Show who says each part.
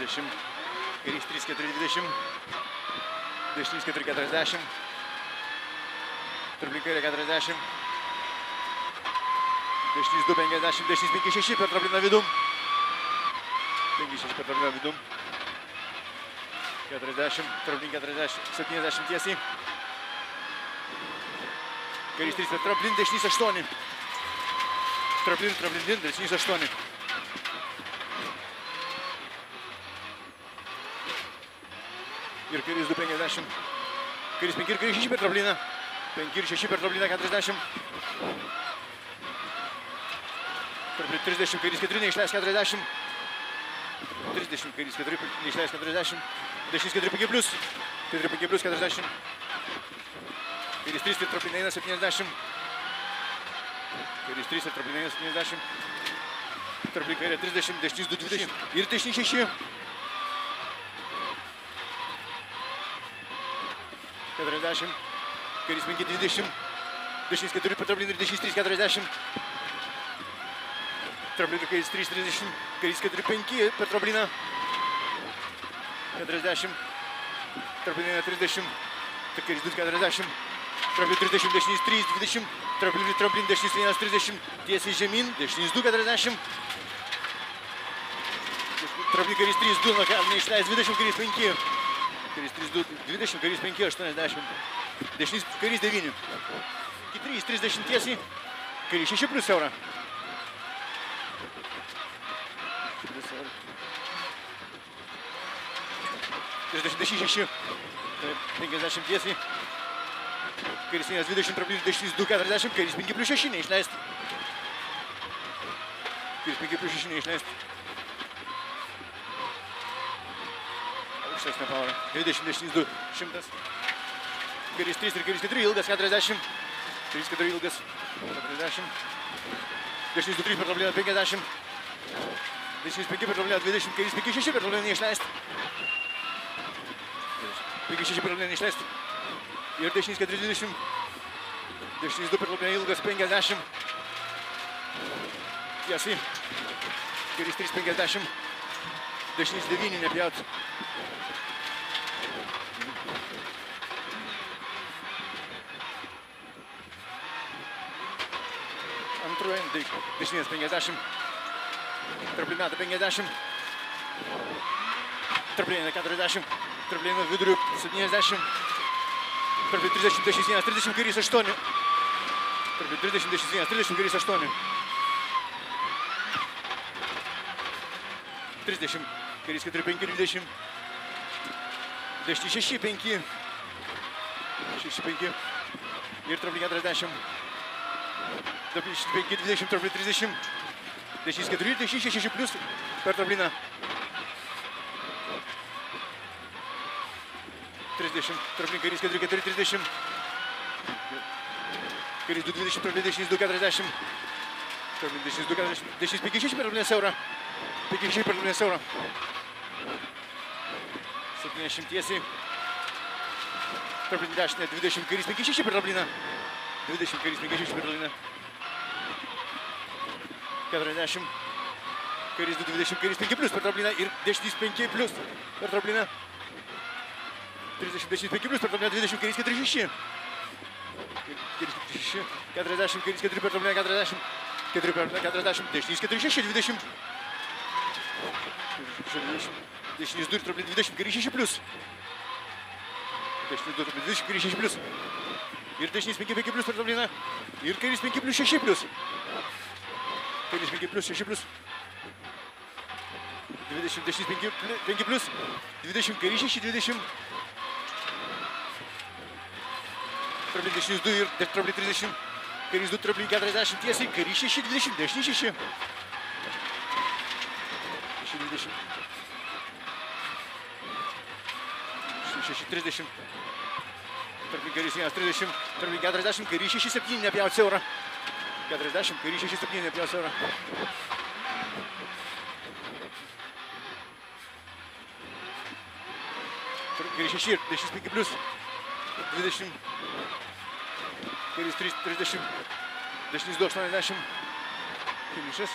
Speaker 1: 20. Kairys 3-4-20. Dešinys 4-40. Tarp kairė 40. Dešinys 2-50. Dešinys 5-6 per trapliną vidum. 5-6 per trapliną vidum. 40. Traplin 40. 70 tiesiai. Kairys 3 per traplin. Dešinys 8. Traplin. Dešinys 8. Ir kairys 2-50. Kairys 5 ir kairys 6 per trapliną. 5 ir 6 per trapliną 40. Traplin 30. Kairys 4 neišleis 40. 30. Kairys 4 neišleis 40. Dešinys 4-5 plius. 4-5 plius 40. Kairys 3 ir traplin eina 70. Kairys 3 ir traplin eina 70. Traplin kairė 30. Dešinys 2-20. Ir dešinys 6. 40. Kairys 5-20. Dešinys 4 per trapliną ir dešinys 3-40. Traplin ir kairys 3-30. Kairys 4-5 per trapliną. 40. Traplin eina 30. Kairys 2-40. Traplin 30. Dešinys 3-20. Traplin dešinys 1-30. Tiesiai žemyn. Dešinys 2-40. Traplin kairys 3-2. Neišleis 20. Kairys 5. Kairys 3-2-20. Kairys 5-80. Dešinys kairys 9. 3-30 tiesiai. Kairys 6 plius eurą. 36. 50 tiesiai. Kairys 1-20. Traplin dešinys 2-40. Kairys 5 plius 6 neišleist. Kairys 5 plius 6 neišleist. Aukštesnė pavarą. 20, dešinys 2, 100. Kairys 3 ir kairys 4, ilgas 40. Kairys 4 ilgas 40. Dešinys 2-3 per trapliną 50. Dešinys 5 per trapliną 20. Kairys 5-6 per trapliną neišleist. 5-6 per trapliną neišleist. Ir dešinys 4-20. Dešinys 2 per trapliną ilgas 50. Tiesiai. Kairys 3-50. Dešinys 9 nepjaut. Antruojant, dešinės 50, traplinata 50, traplina 40, traplina vidurių 70, traplina 30, dešinės 1, 30, kairys 8, traplina 30, dešinės 1, 30, kairys 8, 30, kairys 4, 5, 20, dešinės 6, 5, 6, 5 ir traplina 40. 5-20, traplin 30, dešinys 4, dešinys 6 plius per trapliną. 30, traplin kairys 4, 30. Kairys 2-20, traplin dešinys 2-40. Traplin dešinys 2-40, dešinys 5-6 per trapliną siaurą. 5-6 per trapliną siaurą. 70 tiesiai. Traplin dešinę 20, kairys 5-6 per trapliną. 20, kairys 5-6 per trapliną. 40, kairys 2-20, kairys 5 plius per trapliną ir dešinys 5 plius per trapliną. 30, dešinys 5 plius per trapliną, 20, kairys 4-6. Kairys 4-6, 40, kairys 4 per trapliną, 40. 4 per trapliną, 40, dešinys 4-6, 20. Dešinys 2 trapliną, 20, kairys 6 plius. Dešinys 2 trapliną, 20, kairys 6 plius. Ir dešinys 5 plius per trapliną. Ir kairys 5 plius 6 plius. Kairys 5 plius 6 plius. 20, dešinys 5 plius. 20, kairys 6, 20. Traplin dešinys 2 ir traplin 30. Kairys 2 traplin 40 tiesiai. Kairys 6, 20, dešinys 6. 6, 20. 6, 30. Traplin kairys 1, 30. Traplin 40, kairys 6, 7 nepjaut siaurą. 40, kairys 6, 7 nepjaut siaurą. Kairys 6 ir dešinys 5 plius. 20. Kairys 3, 30. Dešinys 2, 80. Finišas.